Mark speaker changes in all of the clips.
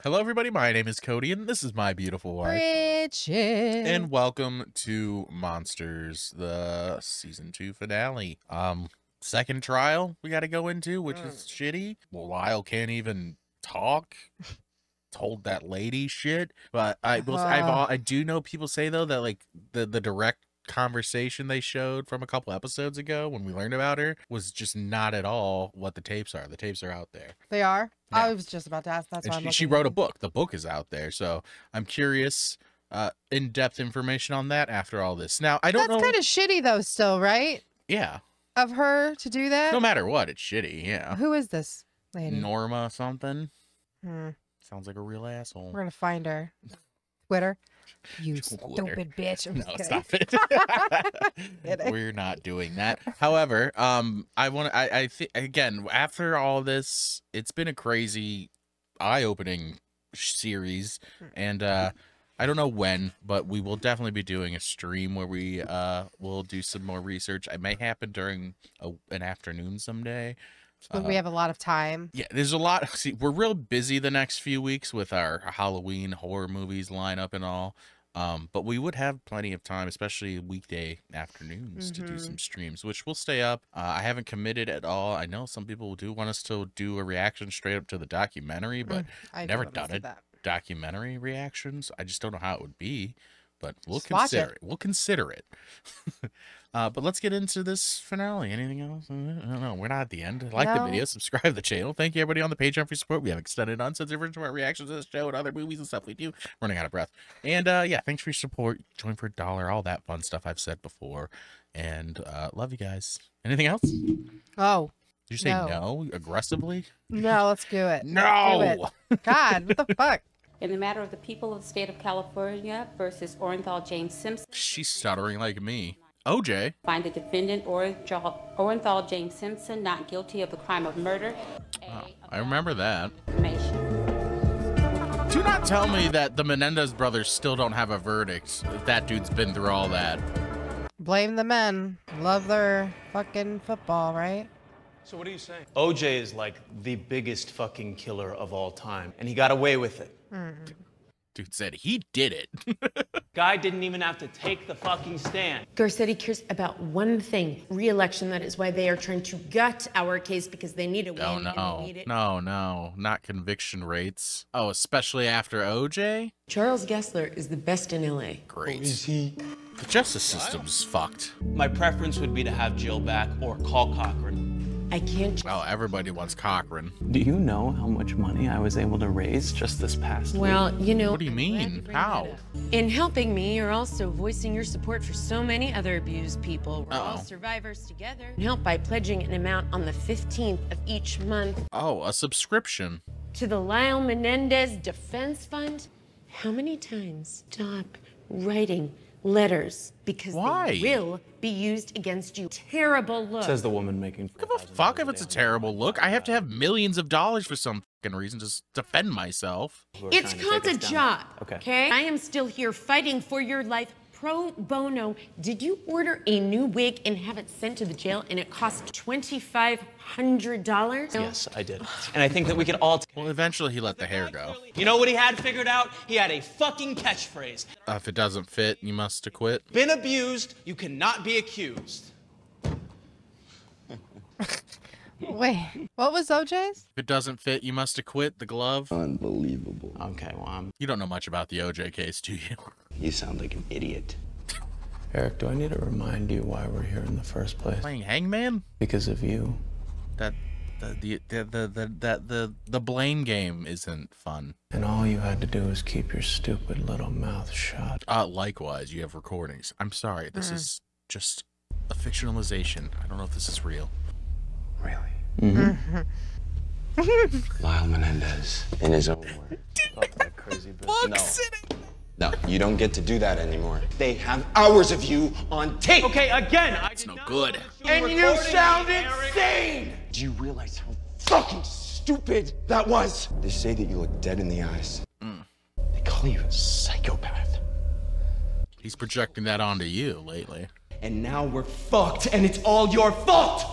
Speaker 1: Hello, everybody. My name is Cody, and this is my beautiful wife.
Speaker 2: Bridget.
Speaker 1: And welcome to Monsters, the season 2 finale. Second trial we got to go into, which is shitty. Well, Lyle can't even talk. Told that lady shit, but I do know people say though that like the direct conversation they showed from a couple episodes ago when we learned about her was just not at all what the tapes are. The tapes are out there.
Speaker 2: They are?
Speaker 1: Yeah.
Speaker 2: I was just about to ask. That's why
Speaker 1: she wrote a book. The book is out there. So I'm curious, in-depth information on that after all this. Now, I don't know.
Speaker 2: That's kind of shitty though still, right?
Speaker 1: Yeah.
Speaker 2: Of her to do that?
Speaker 1: No matter what, it's shitty. Yeah.
Speaker 2: Who is this lady?
Speaker 1: Norma something. Sounds like a real asshole.
Speaker 2: We're going to find her. Twitter. You stupid bitch. I'm
Speaker 1: no, stop it. We're not doing that. However, I think again, after all this, it's been a crazy, eye-opening series, and I don't know when, but we will definitely be doing a stream where we will do some more research. It may happen during an afternoon someday.
Speaker 2: But we have a lot of time. Yeah,
Speaker 1: there's a lot. See, we're real busy the next few weeks with our Halloween horror movies lineup and all. But we would have plenty of time, especially weekday afternoons, to do some streams, which will stay up. I haven't committed at all. I know some people do want us to do a reaction straight up to the documentary, but I've never done it. Documentary reactions. I just don't know how it would be, but we'll consider it. We'll consider it. But let's get into this finale. Anything else? I don't know. We're not at the end. Like the video, subscribe to the channel. Thank you, everybody, on the Patreon for your support. We have extended uncensored versions of our reactions to this show and other movies and stuff we do. Running out of breath. And yeah, thanks for your support. Join for $1. All that fun stuff I've said before. And love you guys. Anything else?
Speaker 2: Oh.
Speaker 1: Did you say no aggressively?
Speaker 2: No, let's do it.
Speaker 1: No.
Speaker 2: Do it. God, what the fuck?
Speaker 3: In the matter of the people of the state of California versus Orenthal James Simpson.
Speaker 1: She's stuttering like me. OJ.
Speaker 3: Find the defendant, Orenthal James Simpson, not guilty of the crime of murder.
Speaker 1: I remember that.
Speaker 3: Information.
Speaker 1: Do not tell me that the Menendez brothers still don't have a verdict if that dude's been through all that.
Speaker 2: Blame the men. Love their fucking football, right?
Speaker 4: So what are you saying? OJ is like the biggest fucking killer of all time, and he got away with it.
Speaker 1: Dude said he did it.
Speaker 4: Guy didn't even have to take the fucking stand.
Speaker 5: Garcetti cares about one thing, re-election. That is why they are trying to gut our case, because they need a win.
Speaker 1: Oh, no.
Speaker 5: And they need it.
Speaker 1: No, not conviction rates. Oh, especially after OJ?
Speaker 5: Charles Gessler is the best in LA.
Speaker 1: Great.
Speaker 4: Oh, is he?
Speaker 1: The justice system's fucked.
Speaker 4: My preference would be to have Jill back or call Cochran.
Speaker 5: I can't.
Speaker 1: Oh, everybody wants Cochran.
Speaker 6: Do you know how much money I was able to raise just this past week?
Speaker 5: You know.
Speaker 1: What do you mean? How?
Speaker 5: In helping me, you're also voicing your support for so many other abused people. We're all survivors together. Help by pledging an amount on the 15th of each month.
Speaker 1: Oh, a subscription.
Speaker 5: To the LYLE Menendez Defense Fund. How many times? Stop writing letters, because they will be used against you. Terrible look.
Speaker 6: Says the woman making.
Speaker 1: Give a fuck if it's a terrible look. I have to have millions of dollars for some fucking reason to defend myself.
Speaker 5: It's called a job. Okay. I am still here fighting for your life pro bono. Did you order a new wig and have it sent to the jail and it cost $2,500?
Speaker 4: Yes, I did. And I think that we could all.
Speaker 1: Well, eventually he let the hair go.
Speaker 4: You know what he had figured out? He had a fucking catchphrase.
Speaker 1: If it doesn't fit, you must acquit.
Speaker 4: Been abused, you cannot be accused.
Speaker 2: Wait, what was OJ's?
Speaker 1: If it doesn't fit, you must acquit. The glove.
Speaker 7: Unbelievable.
Speaker 6: Okay, well,
Speaker 1: You don't know much about the OJ case, do you?
Speaker 7: You sound like an idiot.
Speaker 6: Eric, do I need to remind you why we're here in the first place?
Speaker 1: Playing hangman?
Speaker 6: Because of you.
Speaker 1: The blame game isn't fun.
Speaker 6: And all you had to do was keep your stupid little mouth shut.
Speaker 1: Likewise, you have recordings. I'm sorry, this is just a fictionalization. I don't know if this is real.
Speaker 7: Really? Lyle Menendez, in his own words.
Speaker 6: That crazy bitch.
Speaker 7: No, you don't get to do that anymore. They have hours of you on tape.
Speaker 4: Okay, again,
Speaker 1: It's no good.
Speaker 7: And you sound insane! Do you realize how fucking stupid that was? They say that you look dead in the eyes. They call you a psychopath.
Speaker 1: He's projecting that onto you lately.
Speaker 7: And now we're fucked, and it's all your fault!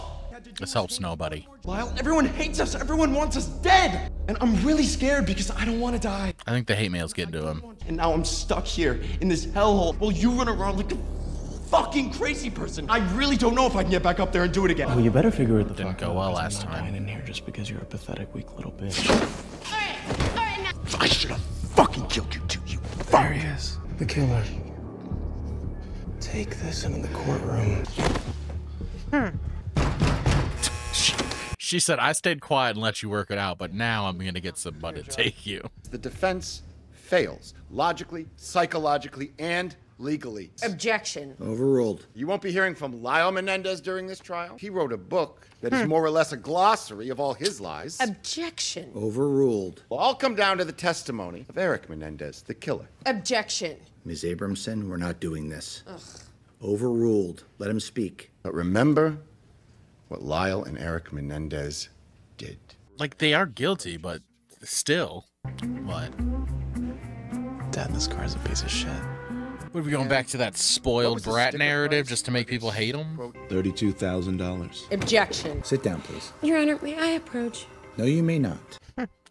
Speaker 1: This helps nobody.
Speaker 7: Lyle, everyone hates us. Everyone wants us dead. And I'm really scared because I don't want to die.
Speaker 1: I think the hate mail's getting to him.
Speaker 7: And now I'm stuck here in this hellhole while you run around like a fucking crazy person. I really don't know if I can get back up there and do it again.
Speaker 6: Well, you better figure it the
Speaker 1: Didn't
Speaker 6: fuck
Speaker 1: go
Speaker 6: out,
Speaker 1: well
Speaker 6: 'cause I'm
Speaker 1: last
Speaker 6: not
Speaker 1: time.
Speaker 6: dying in here just because you're a pathetic, weak little bitch.
Speaker 5: All right, now.
Speaker 7: I should have fucking killed you too, you
Speaker 6: There he is, the killer. Take this into the courtroom.
Speaker 1: She said, I stayed quiet and let you work it out, but now I'm going to get somebody to take you.
Speaker 8: The defense fails logically, psychologically, and legally.
Speaker 5: Objection.
Speaker 8: Overruled. You won't be hearing from Lyle Menendez during this trial. He wrote a book that is more or less a glossary of all his lies.
Speaker 5: Objection.
Speaker 8: Overruled. Well, I'll come down to the testimony of ERIK Menendez, the killer.
Speaker 5: Objection.
Speaker 8: Ms. Abramson, we're not doing this. Overruled. Let him speak. But remember what Lyle and ERIK Menendez did.
Speaker 1: Like, they are guilty, but still. What?
Speaker 6: Dad, this car's a piece of shit.
Speaker 1: What are we going back to that spoiled brat narrative just to make people hate him?
Speaker 9: $32,000.
Speaker 5: Objection.
Speaker 8: Sit down, please.
Speaker 5: Your Honor, may I approach?
Speaker 8: No, you may not.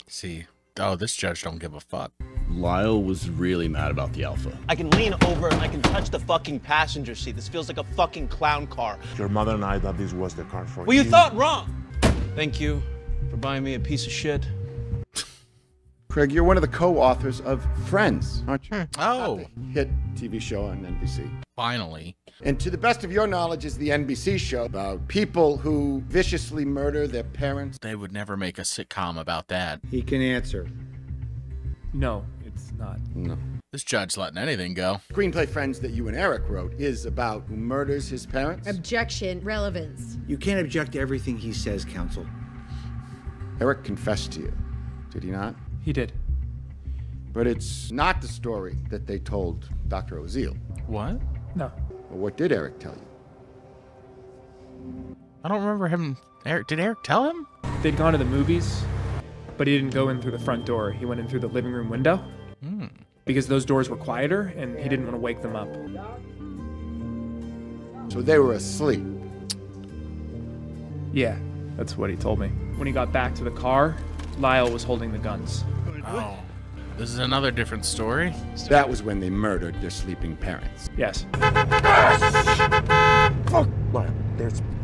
Speaker 1: See. Oh, this judge don't give a fuck.
Speaker 9: Lyle was really mad about the Alpha.
Speaker 4: I can lean over and I can touch the fucking passenger seat. This feels like a fucking clown car.
Speaker 10: Your mother and I thought this was the car for
Speaker 4: Well, you thought wrong. Thank you for buying me a piece of shit.
Speaker 8: Craig, you're one of the co-authors of Friends, aren't you?
Speaker 1: Oh.
Speaker 8: Hit TV show on NBC.
Speaker 1: Finally.
Speaker 8: And to the best of your knowledge is the NBC show about people who viciously murder their parents.
Speaker 1: They would never make a sitcom about that.
Speaker 8: He can answer.
Speaker 11: No, it's not.
Speaker 8: No.
Speaker 1: This judge letting anything go.
Speaker 8: Screenplay Friends that you and ERIK wrote is about who murders his parents.
Speaker 5: Objection. Relevance.
Speaker 8: You can't object to everything he says, counsel. ERIK confessed to you, did he not?
Speaker 11: He did.
Speaker 8: But it's not the story that they told Dr. Oziel.
Speaker 1: What?
Speaker 11: No.
Speaker 8: Well, what did ERIK tell you?
Speaker 1: I don't remember him. Eric, did ERIK tell him?
Speaker 11: They'd gone to the movies, but he didn't go in through the front door. He went in through the living room window. Because those doors were quieter and he didn't want to wake them up.
Speaker 8: So they were asleep.
Speaker 11: Yeah, that's what he told me. When he got back to the car, Lyle was holding the guns.
Speaker 1: Oh. This is another different story?
Speaker 8: That was when they murdered their sleeping parents.
Speaker 11: Yes.
Speaker 7: Fuck, Lyle,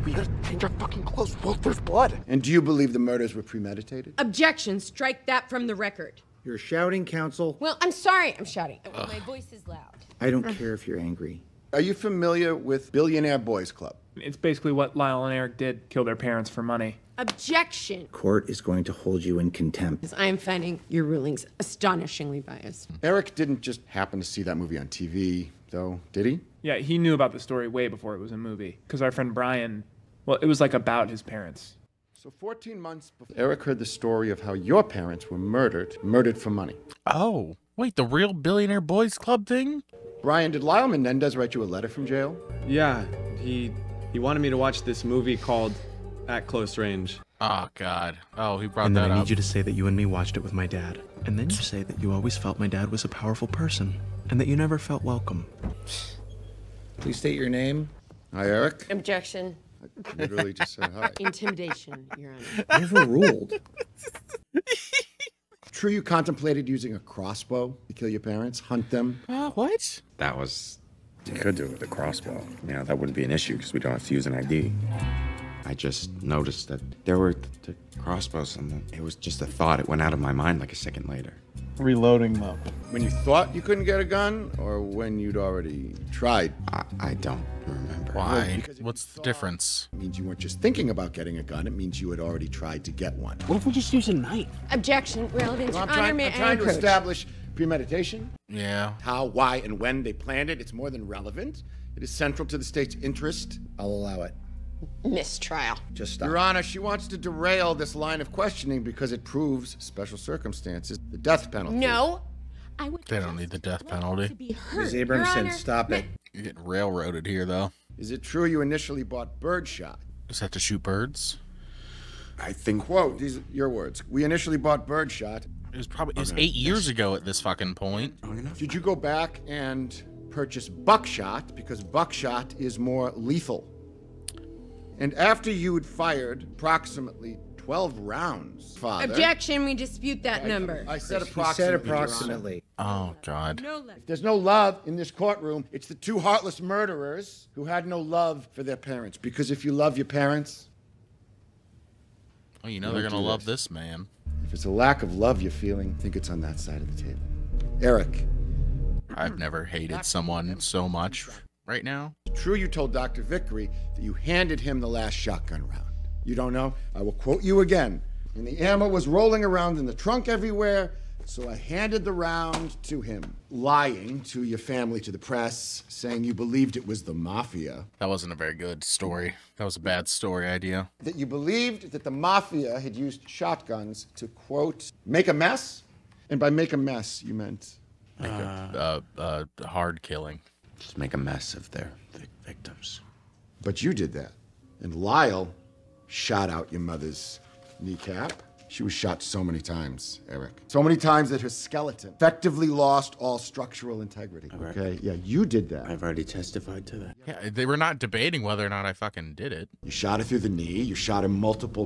Speaker 7: we gotta change our fucking clothes. Well, there's blood.
Speaker 8: And do you believe the murders were premeditated?
Speaker 5: Objection. Strike that from the record.
Speaker 8: You're shouting, counsel.
Speaker 5: Well, I'm sorry I'm shouting. My voice is loud.
Speaker 8: I don't care if you're angry. Are you familiar with Billionaire Boys Club?
Speaker 11: It's basically what Lyle and ERIK did, kill their parents for money.
Speaker 5: Objection.
Speaker 8: Court is going to hold you in contempt.
Speaker 5: I am finding your rulings astonishingly biased.
Speaker 8: ERIK didn't just happen to see that movie on TV, though, did he?
Speaker 11: Yeah, he knew about the story way before it was a movie. Because our friend Brian, well, it was like about his parents.
Speaker 8: So 14 months before ERIK heard the story of how your parents were murdered for money.
Speaker 1: Oh, wait, the real Billionaire Boys Club thing?
Speaker 8: Brian, did Lyle Menendez write you a letter from jail?
Speaker 12: Yeah, he wanted me to watch this movie called At Close Range.
Speaker 1: Oh, God. Oh, he brought
Speaker 6: And
Speaker 1: that
Speaker 6: then
Speaker 1: up.
Speaker 6: I need you to say that you and me watched it with my dad. And then you say that you always felt my dad was a powerful person. And that you never felt welcome.
Speaker 8: Please state your name. Hi, ERIK.
Speaker 5: Objection.
Speaker 8: I literally just said hi.
Speaker 5: Intimidation, Your Honor.
Speaker 8: Overruled. True, you contemplated using a crossbow to kill your parents, hunt them?
Speaker 1: What?
Speaker 10: That was... You could do it with a crossbow. You know, that wouldn't be an issue because we don't have to use an ID. I just noticed that there were the crossbows and it was just a thought. It went out of my mind like a second later.
Speaker 6: Reloading them up.
Speaker 8: When you thought you couldn't get a gun, or when you'd already tried?
Speaker 10: I don't remember.
Speaker 1: Why? What's the difference?
Speaker 8: It means you weren't just thinking about getting a gun, it means you had already tried to get one.
Speaker 12: What if we just use a knife?
Speaker 5: Objection. Relevance.
Speaker 8: Well,
Speaker 5: Your Honor, may
Speaker 8: I'm
Speaker 5: I
Speaker 8: trying to
Speaker 5: approach?
Speaker 8: establish premeditation.
Speaker 1: Yeah.
Speaker 8: How, why, and when they planned it. It's more than relevant. It is central to the state's interest. I'll allow it.
Speaker 5: Mistrial.
Speaker 8: Just stop. Your Honor, she wants to derail this line of questioning because it proves special circumstances, the death penalty.
Speaker 5: No. I would
Speaker 1: They don't need the death penalty.
Speaker 5: be hurt.
Speaker 8: Ms. Abramson, stop it.
Speaker 1: You're getting railroaded here, though.
Speaker 8: Is it true you initially bought birdshot?
Speaker 1: Just have to shoot birds?
Speaker 10: I think...
Speaker 8: Quote, these are your words. We initially bought birdshot.
Speaker 1: It was 8 years ago at this fucking point.
Speaker 8: Did you go back and purchase buckshot because buckshot is more lethal? And after you had fired approximately 12 rounds, Father...
Speaker 5: Objection, we dispute that number.
Speaker 8: I said
Speaker 13: He
Speaker 8: approximately.
Speaker 13: said approximately.
Speaker 1: Oh, God.
Speaker 8: If there's no love in this courtroom, it's the two heartless murderers who had no love for their parents. Because if you love your parents...
Speaker 1: Oh, you know they're going to love this man.
Speaker 8: If it's a lack of love you're feeling, I think it's on that side of the table. Eric.
Speaker 1: I've never hated someone so much right now.
Speaker 8: It's true you told Dr. Vickery that you handed him the last shotgun round. You don't know? I will quote you again. And the ammo was rolling around in the trunk everywhere, so I handed the round to him. Lying to your family, to the press, saying you believed it was the mafia.
Speaker 1: That wasn't a very good story. That was a bad story idea.
Speaker 8: That you believed that the mafia had used shotguns to, quote, make a mess? And by make a mess, you meant...
Speaker 1: Make a hard killing.
Speaker 10: Just make a mess of their victims.
Speaker 8: But you did that. And Lyle shot out your mother's kneecap. She was shot so many times, Eric. So many times that her skeleton effectively lost all structural integrity. Okay? Yeah, you did that.
Speaker 10: I've already testified to that.
Speaker 1: Yeah, they were not debating whether or not I fucking did it.
Speaker 8: You shot her through the knee. You shot him multiple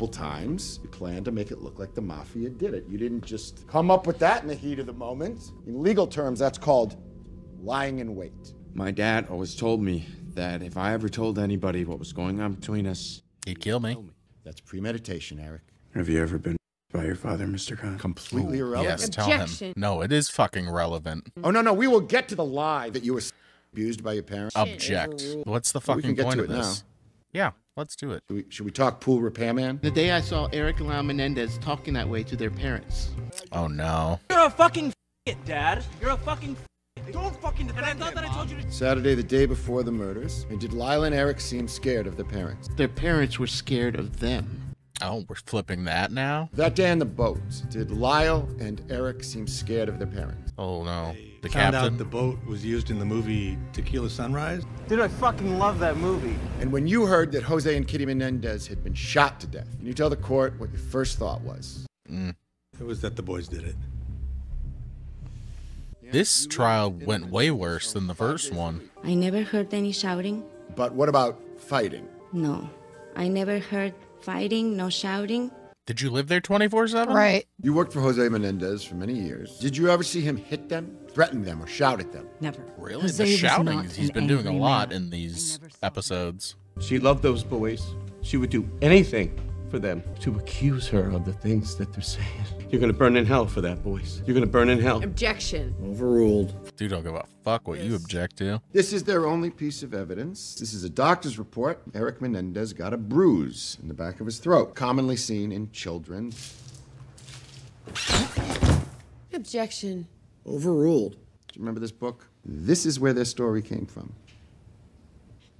Speaker 8: times. You planned to make it look like the mafia did it. You didn't just come up with that in the heat of the moment. In legal terms, that's called lying in wait.
Speaker 10: My dad always told me that if I ever told anybody what was going on between us,
Speaker 1: he'd kill me.
Speaker 8: That's premeditation, Eric.
Speaker 10: Have you ever been by your father, Mr. Khan?
Speaker 8: Completely irrelevant.
Speaker 1: Yes, tell him. No, it is fucking relevant.
Speaker 8: Oh, no, we will get to the lie that you were abused by your parents.
Speaker 1: Object. What's the fucking point of this? Yeah, let's do it.
Speaker 8: Should we talk pool repairman?
Speaker 13: The day I saw Eric and Lyle Menendez talking that way to their parents.
Speaker 1: Oh, no.
Speaker 14: You're a fucking Dad. You're a fucking Don't fucking defend him, that I told you to...
Speaker 8: Saturday, the day before the murders. And did Lyle and Eric seem scared of their parents?
Speaker 13: Their parents were scared of them.
Speaker 1: Oh, we're flipping that now?
Speaker 8: That day on the boat, did Lyle and Eric seem scared of their parents?
Speaker 1: Oh, no. The
Speaker 15: Found
Speaker 1: captain?
Speaker 15: out the boat was used in the movie Tequila Sunrise.
Speaker 14: Dude, I fucking love that movie.
Speaker 8: And when you heard that Jose and Kitty Menendez had been shot to death, can you tell the court what your first thought was?
Speaker 15: It was that the boys did it.
Speaker 1: This trial went way worse than the first one.
Speaker 16: I never heard any shouting.
Speaker 8: But what about fighting?
Speaker 16: No, I never heard fighting, no shouting.
Speaker 1: Did you live there 24/7?
Speaker 2: Right.
Speaker 8: You worked for Jose Menendez for many years. Did you ever see him hit them, threaten them, or shout at them?
Speaker 16: Never.
Speaker 1: Really?
Speaker 16: Jose
Speaker 1: The
Speaker 16: was
Speaker 1: shouting,
Speaker 16: not
Speaker 1: he's
Speaker 16: an
Speaker 1: been doing a
Speaker 16: angry
Speaker 1: lot
Speaker 16: man.
Speaker 1: in these episodes.
Speaker 17: She loved those boys. She would do anything for them. To accuse her of the things that they're saying. You're gonna burn in hell for that, boys. You're gonna burn in hell.
Speaker 5: Objection.
Speaker 8: Overruled.
Speaker 1: Dude, don't give a fuck what you object to.
Speaker 8: This is their only piece of evidence. This is a doctor's report. Eric Menendez got a bruise in the back of his throat, commonly seen in children.
Speaker 5: Objection.
Speaker 8: Overruled. Do you remember this book? This is where their story came from.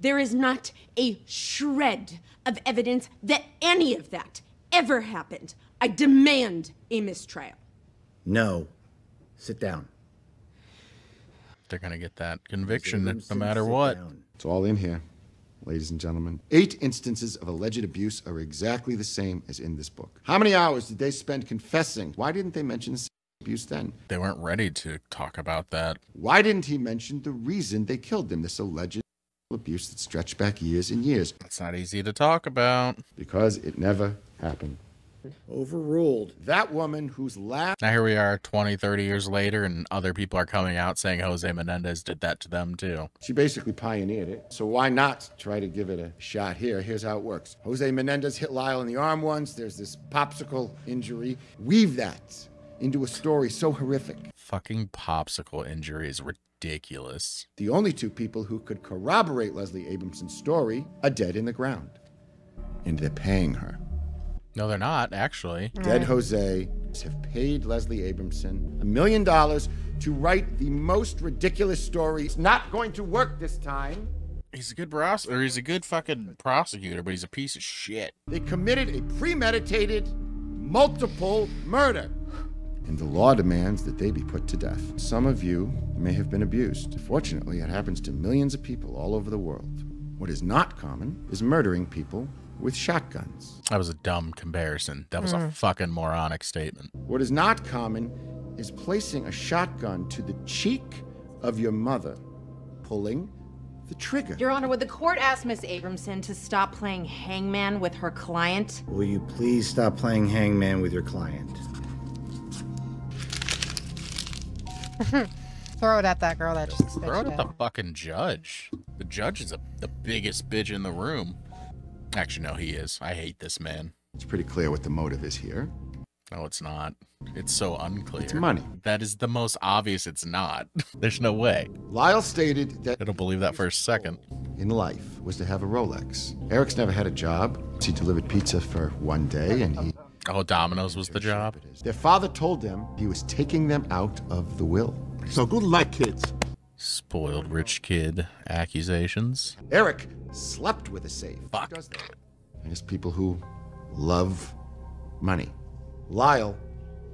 Speaker 5: There is not a shred of evidence that any of that ever happened. I demand a mistrial.
Speaker 13: No. Sit down.
Speaker 1: They're going to get that conviction no matter what.
Speaker 8: It's all in here, ladies and gentlemen. 8 instances of alleged abuse are exactly the same as in this book. How many hours did they spend confessing? Why didn't they mention abuse then?
Speaker 1: They weren't ready to talk about that.
Speaker 8: Why didn't he mention the reason they killed him, this alleged abuse that stretched back years and years?
Speaker 1: It's not easy to talk about.
Speaker 8: Because it never happened.
Speaker 13: Overruled.
Speaker 8: That woman whose last...
Speaker 1: Now here we are 20, 30 years later, and other people are coming out saying Jose Menendez did that to them too.
Speaker 8: She basically pioneered it. So why not try to give it a shot here? Here's how it works. Jose Menendez hit Lyle in the arm once. There's this popsicle injury. Weave that into a story so horrific.
Speaker 1: Fucking popsicle injury is ridiculous.
Speaker 8: The only 2 people who could corroborate Leslie Abramson's story are dead in the ground. And they're paying her.
Speaker 1: No, they're not, actually.
Speaker 8: Dead Jose have paid Leslie Abramson $1 million to write the most ridiculous story. It's not going to work this time.
Speaker 1: He's a good he's a good fucking prosecutor, but he's a piece of shit.
Speaker 8: They committed a premeditated, multiple murder. And the law demands that they be put to death. Some of you may have been abused. Fortunately, it happens to millions of people all over the world. What is not common is murdering people with shotguns.
Speaker 1: That was a dumb comparison. That was a fucking moronic statement.
Speaker 8: What is not common is placing a shotgun to the cheek of your mother, pulling, the trigger.
Speaker 18: Your Honor, would the court ask Miss Abramson to stop playing hangman with her client?
Speaker 19: Will you please stop playing hangman with your client?
Speaker 2: Throw it at that girl that just
Speaker 1: Throw it at the fucking judge. The judge is the biggest bitch in the room. Actually, no, he is. I hate this man.
Speaker 8: It's pretty clear what the motive is here.
Speaker 1: No, it's not. It's so unclear.
Speaker 8: It's money.
Speaker 1: That is the most obvious it's not. There's no way.
Speaker 8: Lyle stated that...
Speaker 1: I don't believe that for a second.
Speaker 8: ...in life was to have a Rolex. Erik's never had a job. He delivered pizza for one day and he...
Speaker 1: Oh, Domino's was the job?
Speaker 8: Their father told them he was taking them out of the will.
Speaker 17: So good luck, kids.
Speaker 1: Spoiled rich kid accusations.
Speaker 8: Erik slept with a safe.
Speaker 1: Fuck.
Speaker 8: Who does that? I guess people who love money. Lyle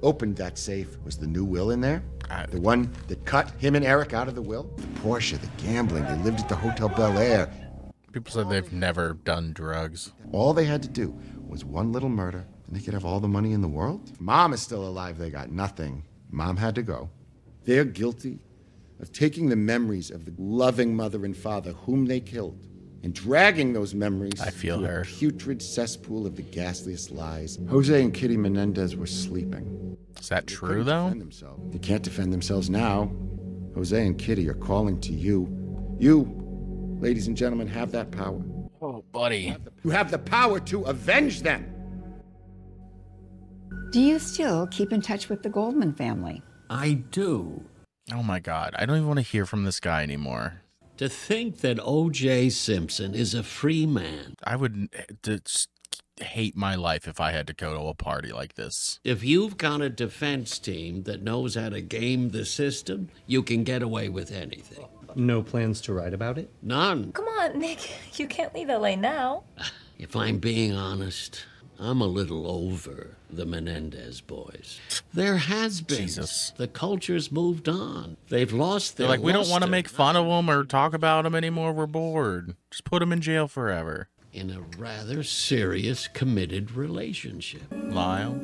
Speaker 8: opened that safe. Was the new will in there? The one that cut him and Erik out of the will? The Porsche, the gambling. They lived at the Hotel Bel Air.
Speaker 1: People said they've never done drugs.
Speaker 8: All they had to do was one little murder, and they could have all the money in the world. If Mom is still alive, they got nothing. Mom had to go. They're guilty of taking the memories of the loving mother and father whom they killed and dragging those memories to a putrid cesspool of the ghastliest lies. Jose and Kitty Menendez were sleeping.
Speaker 1: Is that true, though?
Speaker 8: They can't defend themselves now. Jose and Kitty are calling to you. You, ladies and gentlemen, have that power.
Speaker 1: Oh, buddy.
Speaker 8: You have the power to avenge them.
Speaker 20: Do you still keep in touch with the Goldman family?
Speaker 21: I do.
Speaker 1: Oh my God, I don't even want to hear from this guy anymore.
Speaker 21: To think that O.J. Simpson is a free man.
Speaker 1: I would hate my life if I had to go to a party like this.
Speaker 21: If you've got a defense team that knows how to game the system, you can get away with anything.
Speaker 22: No plans to write about it?
Speaker 21: None.
Speaker 23: Come on, Nick. You can't leave LA now.
Speaker 21: If I'm being honest, I'm a little over the Menendez boys. There has been.
Speaker 1: Jesus.
Speaker 21: The culture's moved on. They've lost their
Speaker 1: They're like, we don't want to
Speaker 21: luster.
Speaker 1: make fun of them or talk about them anymore. We're bored. Just put them in jail forever.
Speaker 21: In a rather serious, committed relationship.
Speaker 1: Lyle?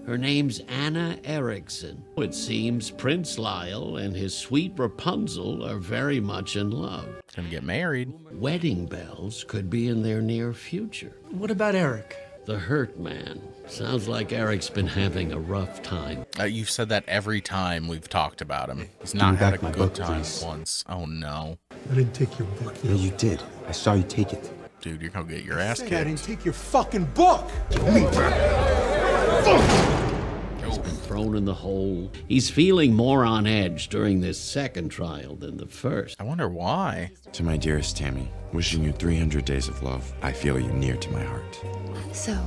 Speaker 21: Her name's Anna Erickson. It seems Prince Lyle and his sweet Rapunzel are very much in love.
Speaker 1: Gonna get married.
Speaker 21: Wedding bells could be in their near future.
Speaker 14: What about Erik?
Speaker 21: The hurt man. Sounds like Erik's been having a rough time.
Speaker 1: You've said that every time we've talked about him. He's not had a good time once. Oh, no.
Speaker 15: I didn't take your book.
Speaker 10: Yeah, you did. I saw you take it.
Speaker 1: Dude, you're gonna get your ass kicked.
Speaker 15: I didn't take your fucking book.
Speaker 21: He's been thrown in the hole. He's feeling more on edge during this second trial than the first.
Speaker 1: I wonder why.
Speaker 10: To my dearest Tammy, wishing you 300 days of love. I feel you near to my heart.
Speaker 23: So,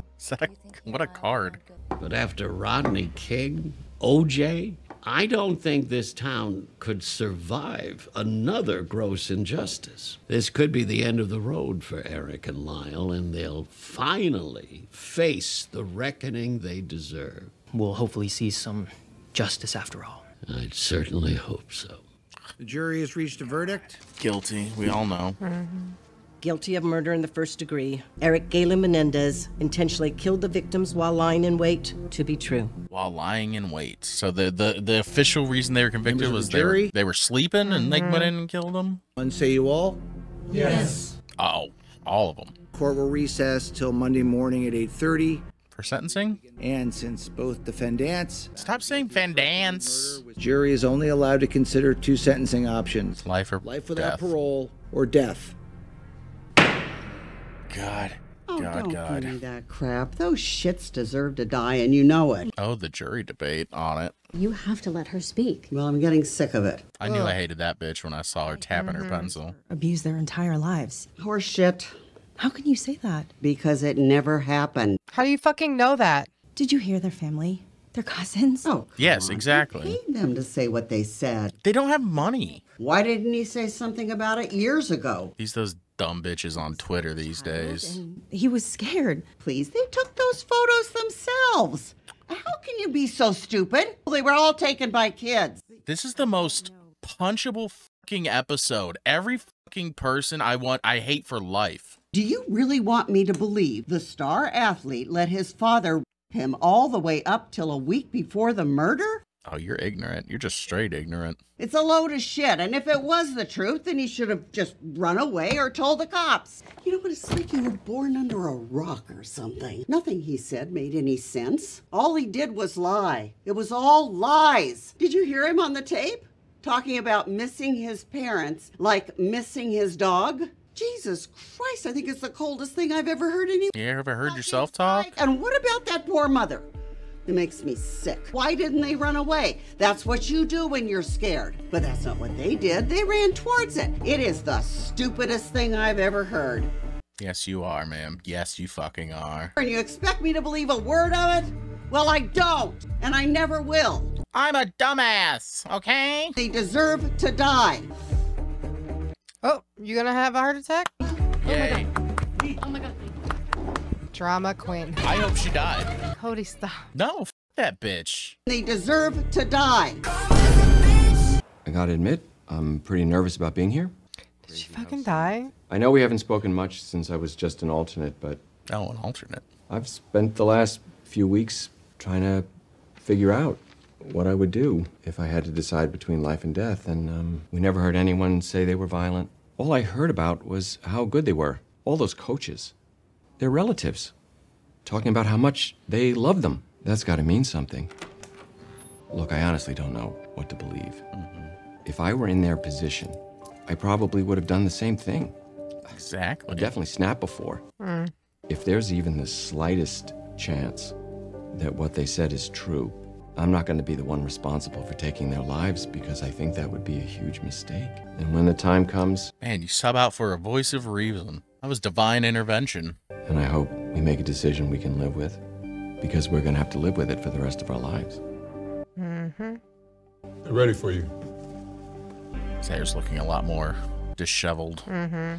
Speaker 1: what a card.
Speaker 21: But after Rodney King, OJ, I don't think this town could survive another gross injustice. This could be the end of the road for Erik and Lyle, and they'll finally face the reckoning they deserve.
Speaker 14: We'll hopefully see some justice after all.
Speaker 21: I'd certainly hope so.
Speaker 19: The jury has reached a verdict.
Speaker 1: Guilty, we all know.
Speaker 24: Guilty of murder in the first degree. Erik Galen Menendez intentionally killed the victims while lying in wait, to be true.
Speaker 1: While lying in wait. So the official reason they were convicted was
Speaker 19: jury?
Speaker 1: they were sleeping and they went in and killed them?
Speaker 19: Unsay you all?
Speaker 24: Yes.
Speaker 1: Oh, all of them.
Speaker 19: Court will recess till Monday morning at 8:30.
Speaker 1: For sentencing?
Speaker 19: And since both defendants...
Speaker 1: Stop saying fandance.
Speaker 19: Jury is only allowed to consider two sentencing options.
Speaker 1: Life or
Speaker 19: life without
Speaker 1: death.
Speaker 19: parole or death.
Speaker 1: God.
Speaker 25: Oh,
Speaker 1: God,
Speaker 25: don't
Speaker 1: God.
Speaker 25: give me that crap. Those shits deserve to die, and you know it.
Speaker 1: Oh, the jury debate on it.
Speaker 25: You have to let her speak. Well, I'm getting sick of it.
Speaker 1: I knew I hated that bitch when I saw her tapping her pencil.
Speaker 26: Abuse their entire lives.
Speaker 25: Horse shit.
Speaker 26: How can you say that?
Speaker 25: Because it never happened.
Speaker 2: How do you fucking know that?
Speaker 26: Did you hear their family? Their cousins?
Speaker 25: Oh,
Speaker 1: Yes, exactly.
Speaker 25: paid them to say what they said.
Speaker 1: They don't have money.
Speaker 25: Why didn't he say something about it years ago?
Speaker 1: He's those dumb bitches on Twitter these days.
Speaker 26: He was scared.
Speaker 25: Please, they took those photos themselves. How can you be so stupid? Well, they were all taken by kids.
Speaker 1: This is the most punchable fucking episode. Every fucking person I hate for life.
Speaker 25: Do you really want me to believe the star athlete let his father rape him all the way up till a week before the murder?
Speaker 1: Oh, you're ignorant. You're just straight ignorant.
Speaker 25: It's a load of shit, and if it was the truth, then he should have just run away or told the cops.
Speaker 3: You know what, it's like you were born under a rock or something. Nothing he said made any sense.
Speaker 25: All he did was lie. It was all lies. Did you hear him on the tape? Talking about missing his parents like missing his dog? Jesus Christ, I think it's the coldest thing I've ever heard any.
Speaker 1: You ever heard yourself talk?
Speaker 25: And what about that poor mother? It makes me sick. Why didn't they run away? That's what you do when you're scared. But that's not what they did. They ran towards it. It is the stupidest thing I've ever heard.
Speaker 1: Yes, you are, ma'am. Yes, you fucking are.
Speaker 25: And you expect me to believe a word of it? Well, I don't, and I never will.
Speaker 1: I'm a dumbass, okay?
Speaker 25: They deserve to die.
Speaker 2: Oh, you gonna have a heart attack?
Speaker 1: Yay.
Speaker 5: Oh my god.
Speaker 2: Drama queen.
Speaker 1: I hope she died.
Speaker 2: Cody, stop.
Speaker 1: No, f that bitch.
Speaker 25: They deserve to die.
Speaker 10: I gotta admit, I'm pretty nervous about being here.
Speaker 2: Did she fucking die?
Speaker 10: I know we haven't spoken much since I was just an alternate, but...
Speaker 1: Oh, an alternate.
Speaker 10: I've spent the last few weeks trying to figure out what I would do if I had to decide between life and death, and we never heard anyone say they were violent. All I heard about was how good they were. All those coaches. Their relatives. Talking about how much they love them. That's gotta mean something. Look, I honestly don't know what to believe. If I were in their position, I probably would have done the same thing.
Speaker 1: Exactly.
Speaker 10: I'd definitely snapped before. If there's even the slightest chance that what they said is true, I'm not going to be the one responsible for taking their lives because I think that would be a huge mistake. And when the time comes...
Speaker 1: Man, you sub out for a voice of reason. That was divine intervention.
Speaker 10: And I hope we make a decision we can live with, because we're going to have to live with it for the rest of our lives.
Speaker 2: Mm-hmm.
Speaker 15: They're ready for you.
Speaker 1: His hair's looking a lot more disheveled.
Speaker 2: Mm-hmm.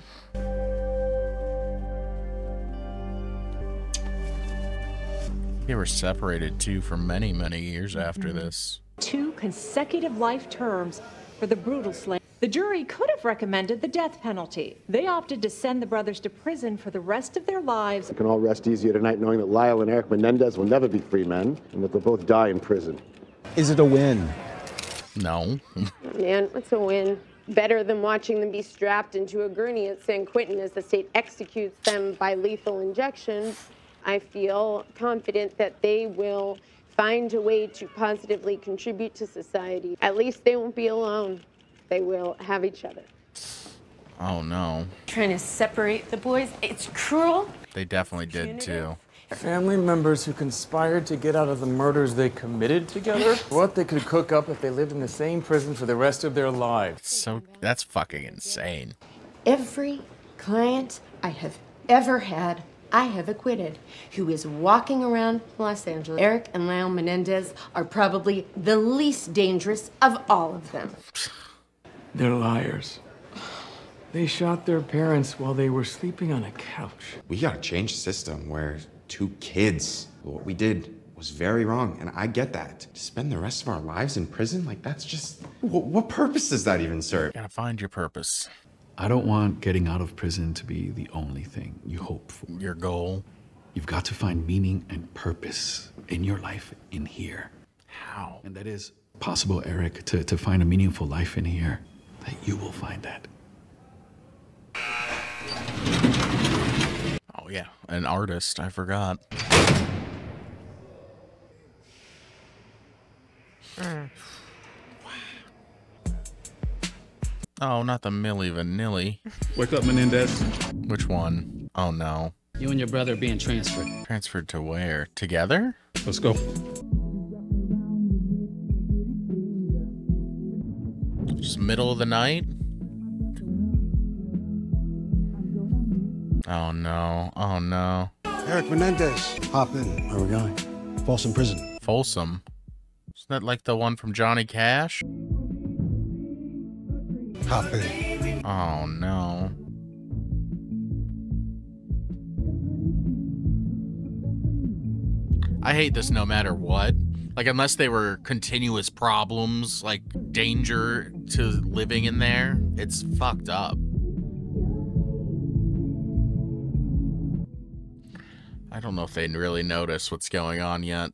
Speaker 1: They were separated, too, for many, many years after this.
Speaker 4: 2 consecutive life terms for the brutal slave. The jury could have recommended the death penalty. They opted to send the brothers to prison for the rest of their lives.
Speaker 6: We can all rest easier tonight knowing that Lyle and Eric Menendez will never be free men and that they'll both die in prison.
Speaker 15: Is it a win?
Speaker 1: No.
Speaker 5: Man, what's a win? Better than watching them be strapped into a gurney at San Quentin as the state executes them by lethal injection. I feel confident that they will find a way to positively contribute to society. At least they won't be alone. They will have each other.
Speaker 1: Oh, no.
Speaker 5: Trying to separate the boys, it's cruel.
Speaker 1: They definitely did, too.
Speaker 7: Family members who conspired to get out of the murders they committed together? What they could cook up if they lived in the same prison for the rest of their lives.
Speaker 1: So, that's fucking insane.
Speaker 5: Every client I have ever had, I have acquitted, who is walking around Los Angeles. Eric and Lyle Menendez are probably the least dangerous of all of them.
Speaker 7: They're liars. They shot their parents while they were sleeping on a couch.
Speaker 10: We gotta change the system where 2 kids, what we did was very wrong, and I get that. To spend the rest of our lives in prison, like that's just, what purpose does that even serve?
Speaker 1: You gotta find your purpose.
Speaker 9: I don't want getting out of prison to be the only thing you hope for.
Speaker 1: Your goal.
Speaker 9: You've got to find meaning and purpose in your life in here.
Speaker 1: How?
Speaker 9: And that is possible, Eric, to find a meaningful life in here. That you will find that.
Speaker 1: Oh, yeah. An artist. I forgot. Oh, not the Milli Vanilli.
Speaker 9: Wake up, Menendez.
Speaker 1: Which one? Oh, no.
Speaker 11: You and your brother are being transferred.
Speaker 1: Transferred to where? Together?
Speaker 9: Let's go.
Speaker 1: Just middle of the night? Oh, no. Oh, no.
Speaker 27: Eric Menendez, hop in. Where are we going? Folsom Prison.
Speaker 1: Folsom? Isn't that like the one from Johnny Cash?
Speaker 27: Hop in.
Speaker 1: Oh, no. I hate this no matter what. Like, unless they were continuous problems, like danger to living in there, it's fucked up. I don't know if they really notice what's going on yet.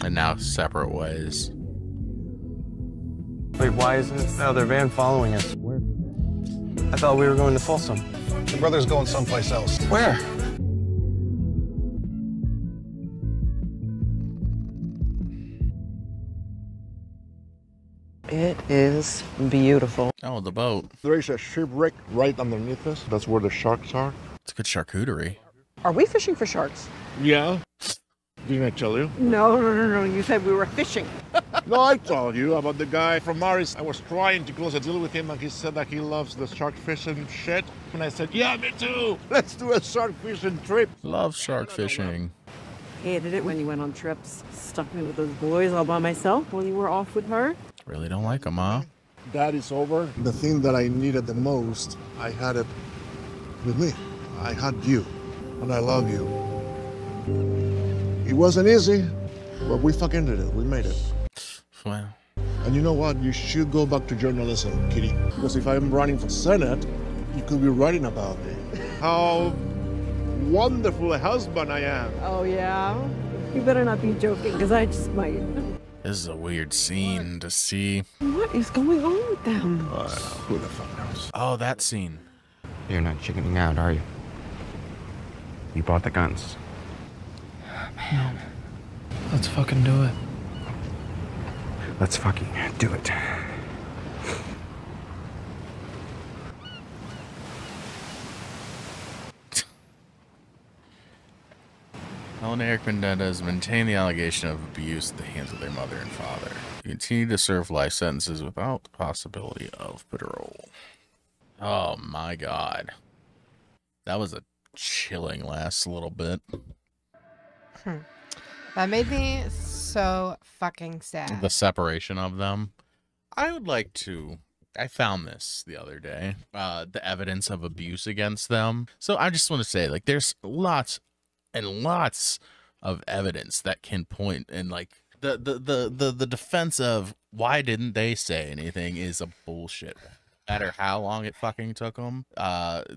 Speaker 1: And now separate ways.
Speaker 7: Wait, why isn't the other van following us? Where? I thought we were going to Folsom.
Speaker 27: Your brother's going someplace else.
Speaker 7: Where?
Speaker 8: It is beautiful.
Speaker 1: Oh, the boat.
Speaker 6: There is a shipwreck right underneath us. That's where the sharks are.
Speaker 1: It's a good charcuterie.
Speaker 8: Are we fishing for sharks?
Speaker 6: Yeah. Didn't I tell you?
Speaker 8: No. You said we were fishing.
Speaker 6: No, I told you about the guy from Maris. I was trying to close a deal with him, and he said that he loves the shark fishing shit. And I said, yeah, me too. Let's do a shark fishing trip.
Speaker 1: Love shark fishing.
Speaker 8: Hated it when you went on trips. Stuck me with those boys all by myself while you were off with her.
Speaker 1: Really don't like them, huh?
Speaker 6: That is over. The thing that I needed the most, I had it with me. I had you, and I love you. It wasn't easy, but we fucking did it. We made it.
Speaker 1: Well.
Speaker 6: And you know what? You should go back to journalism, Kitty. Because if I'm running for Senate, you could be writing about me. How wonderful a husband I am.
Speaker 8: Oh, yeah? You better not be joking, because I just might.
Speaker 1: This is a weird scene to see.
Speaker 8: What is going on with them?
Speaker 6: Who the fuck knows?
Speaker 1: Oh, that scene.
Speaker 10: You're not chickening out, are you? You bought the guns.
Speaker 7: Man, let's fucking do it.
Speaker 10: Let's fucking do it.
Speaker 1: Helen and Eric Menendez maintain the allegation of abuse at the hands of their mother and father. They continue to serve life sentences without the possibility of parole. Oh my god. That was a chilling last little bit.
Speaker 2: That made me so fucking sad.
Speaker 1: The separation of them. I would like to... I found this the other day. The evidence of abuse against them. So I just want to say, like, there's lots and lots of evidence that can point, and like the defense of why didn't they say anything is a bullshit. No matter how long it fucking took them,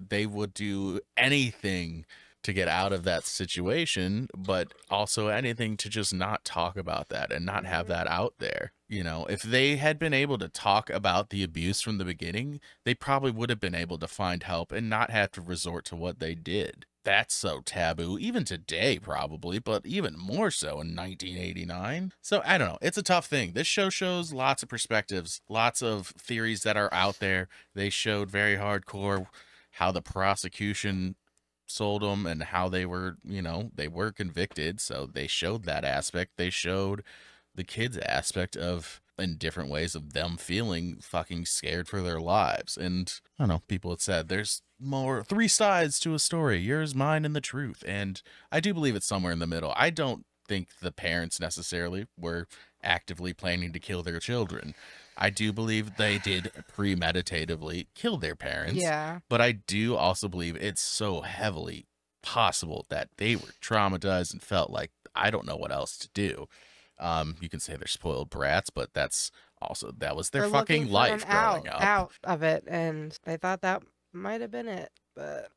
Speaker 1: they would do anything to get out of that situation, but also anything to just not talk about that and not have that out there. You know, if they had been able to talk about the abuse from the beginning, they probably would have been able to find help and not have to resort to what they did. That's so taboo, even today probably, but even more so in 1989. So I don't know. It's a tough thing. This show shows lots of perspectives, lots of theories that are out there. They showed very hardcore how the prosecution sold them and how they were, you know, they were convicted. So they showed that aspect. They showed the kids' aspect of, in different ways, of them feeling fucking scared for their lives. And I don't know, people had said there's three sides to a story, yours, mine, and the truth. And I do believe it's somewhere in the middle. I don't think the parents necessarily were actively planning to kill their children. I do believe they did premeditatively kill their parents.
Speaker 2: Yeah.
Speaker 1: But I do also believe it's so heavily possible that they were traumatized and felt like, I don't know what else to do. You can say they're spoiled brats, but that's also, that was their fucking life growing up.
Speaker 2: Out of it, and they thought that might have been it, but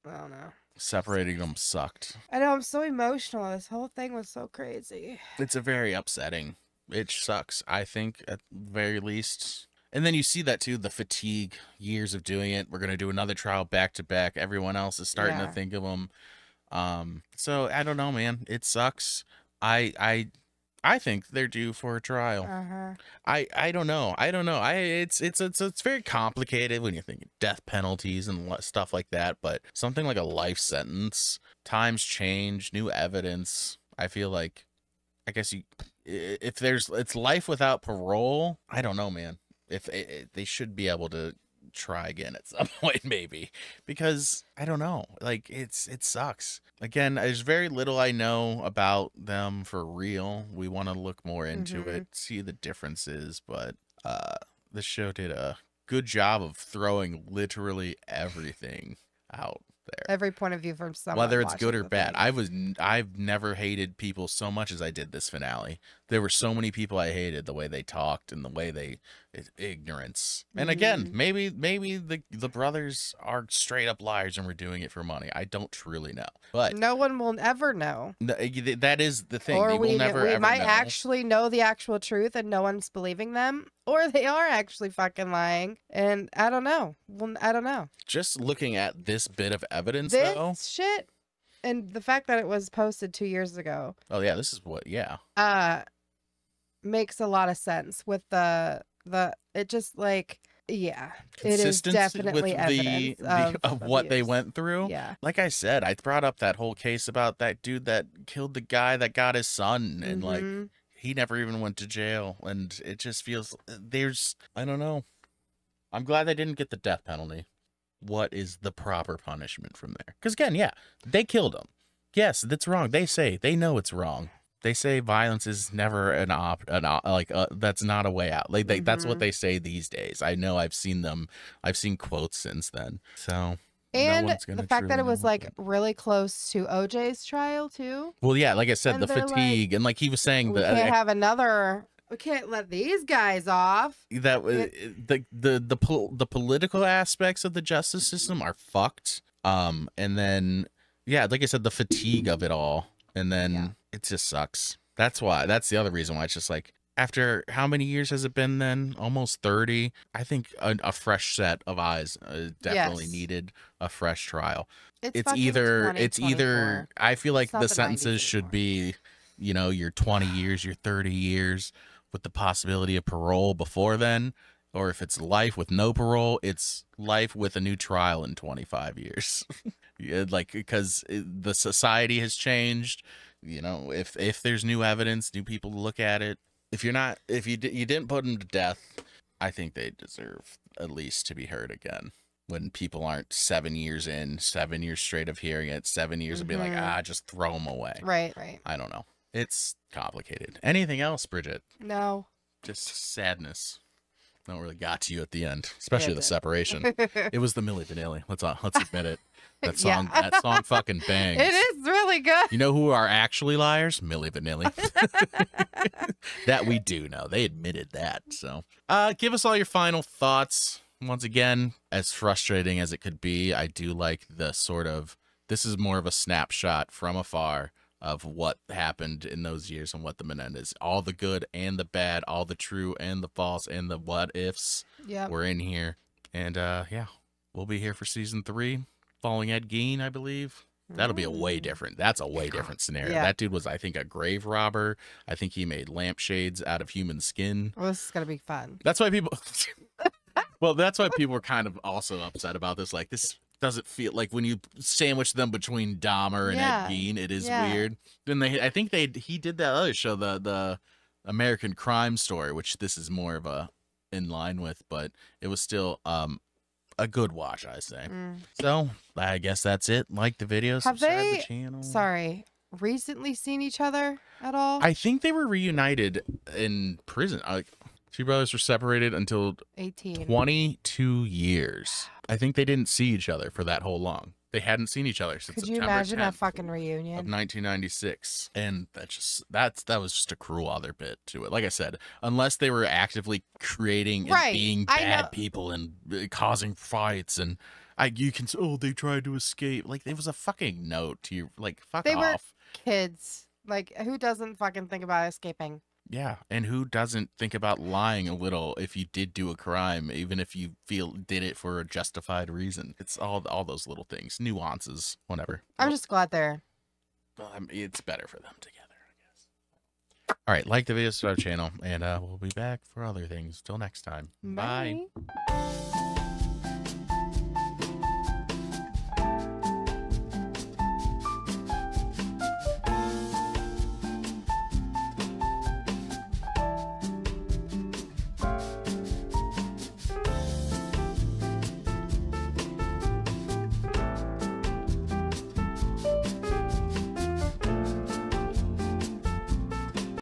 Speaker 2: I don't know.
Speaker 1: Separating them sucked.
Speaker 2: I know, I'm so emotional. This whole thing was so crazy.
Speaker 1: It's a very upsetting. It sucks, I think, at the very least. And then you see that too, the fatigue, years of doing it. We're going to do another trial back to back. Everyone else is starting to think of them. So I don't know, man. It sucks. I think they're due for a trial. I don't know. It's very complicated when you think of death penalties and stuff like that. But something like a life sentence, times change, new evidence. I feel like, I guess if it's life without parole, I don't know, man. If they should be able to try again at some point, maybe, because I don't know, like it sucks. Again, there's very little I know about them for real. We want to look more into it, see the differences, but this show did a good job of throwing literally everything out there.
Speaker 2: Every point of view from someone,
Speaker 1: whether it's good or bad. I've never hated people so much as I did this finale. There were so many people I hated, the way they talked and the way they ignorance. And again, maybe the brothers are straight up liars and we're doing it for money. I don't truly know, but
Speaker 2: no one will ever know.
Speaker 1: That is the thing.
Speaker 2: Or
Speaker 1: we
Speaker 2: might
Speaker 1: know.
Speaker 2: actually know the actual truth and no one's believing them, or they are actually fucking lying. And I don't know. Well, I don't know.
Speaker 1: Just looking at this bit of evidence,
Speaker 2: This shit, and the fact that it was posted 2 years ago.
Speaker 1: Oh yeah, this is what. Yeah.
Speaker 2: Makes a lot of sense with it just like, yeah, it is definitely
Speaker 1: with
Speaker 2: evidence
Speaker 1: of what they
Speaker 2: abuse.
Speaker 1: went through.
Speaker 2: Yeah.
Speaker 1: Like I said, I brought up that whole case about that dude that killed the guy that got his son, and like he never even went to jail, and it just feels I don't know. I'm glad they didn't get the death penalty. What is the proper punishment from there? Because again, yeah, they killed him. Yes, that's wrong. They know it's wrong. They say violence is never that's not a way out. Like that's what they say these days. I know I've seen quotes since then. So
Speaker 2: and the fact that it was like really close to OJ's trial too.
Speaker 1: Well, yeah, like I said,
Speaker 2: And
Speaker 1: the
Speaker 2: they're
Speaker 1: fatigue,
Speaker 2: like,
Speaker 1: and like he was saying
Speaker 2: we can't let these guys off.
Speaker 1: That the political aspects of the justice system are fucked. And then yeah, like I said, the fatigue of it all. And then it just sucks. That's the other reason why it's just like, after how many years has it been then? Almost 30. I think a fresh set of eyes definitely needed a fresh trial. It's either I feel like the sentences should be, your 20 years, your 30 years with the possibility of parole before then. Or if it's life with no parole, it's life with a new trial in 25 years. Because the society has changed. If there's new evidence, new people to look at it. If you didn't put them to death, I think they deserve at least to be heard again. When people aren't 7 years in, 7 years straight of hearing it, 7 years of being like, just throw them away.
Speaker 2: Right.
Speaker 1: I don't know. It's complicated. Anything else, Bridget?
Speaker 2: No.
Speaker 1: Just sadness. No, really got to you at the end, especially the separation. It was the Milli Vanilli. Let's admit it. That song, that song fucking bangs.
Speaker 2: It is really good.
Speaker 1: You know who are actually liars? Milli Vanilli. That we do know. They admitted that. So, give us all your final thoughts. Once again, as frustrating as it could be, I do like the this is more of a snapshot from afar of what happened in those years and what the Menendez, all the good and the bad, all the true and the false and the what ifs were in here. And we'll be here for season 3, following Ed Gein, I believe. That'll be a way different. That's a way different scenario.
Speaker 2: Yeah.
Speaker 1: That dude was, I think, a grave robber. I think he made lampshades out of human skin.
Speaker 2: Well, this is gonna be fun.
Speaker 1: That's why people. Well, that's why people were kind of also upset about this. Like, this doesn't feel like when you sandwich them between Dahmer and Ed Gein, it is weird. Then he did that other show, the American Crime Story, which this is more of a in line with, but it was still a good watch, I say. So I guess that's it. Like the video, subscribe to the channel.
Speaker 2: Recently seen each other at all?
Speaker 1: I think they were reunited in prison. Two brothers were separated until 22 years. I think they didn't see each other for that whole long. They hadn't seen each other since
Speaker 2: Could you
Speaker 1: September
Speaker 2: imagine
Speaker 1: 10th
Speaker 2: a fucking reunion
Speaker 1: of 1996? And that was just a cruel other bit to it. Like I said, unless they were actively creating and being bad people and causing fights, and you can say, oh, they tried to escape. Like, it was a fucking note to you. Like, fuck off.
Speaker 2: Were kids. Like, who doesn't fucking think about escaping?
Speaker 1: Yeah, and who doesn't think about lying a little if you did do a crime, even if you did it for a justified reason? It's all those little things, nuances, whatever.
Speaker 2: I'm just glad they're.
Speaker 1: Well, it's better for them together, I guess. All right, like the video, subscribe to our channel, and we'll be back for other things. Till next time. Bye.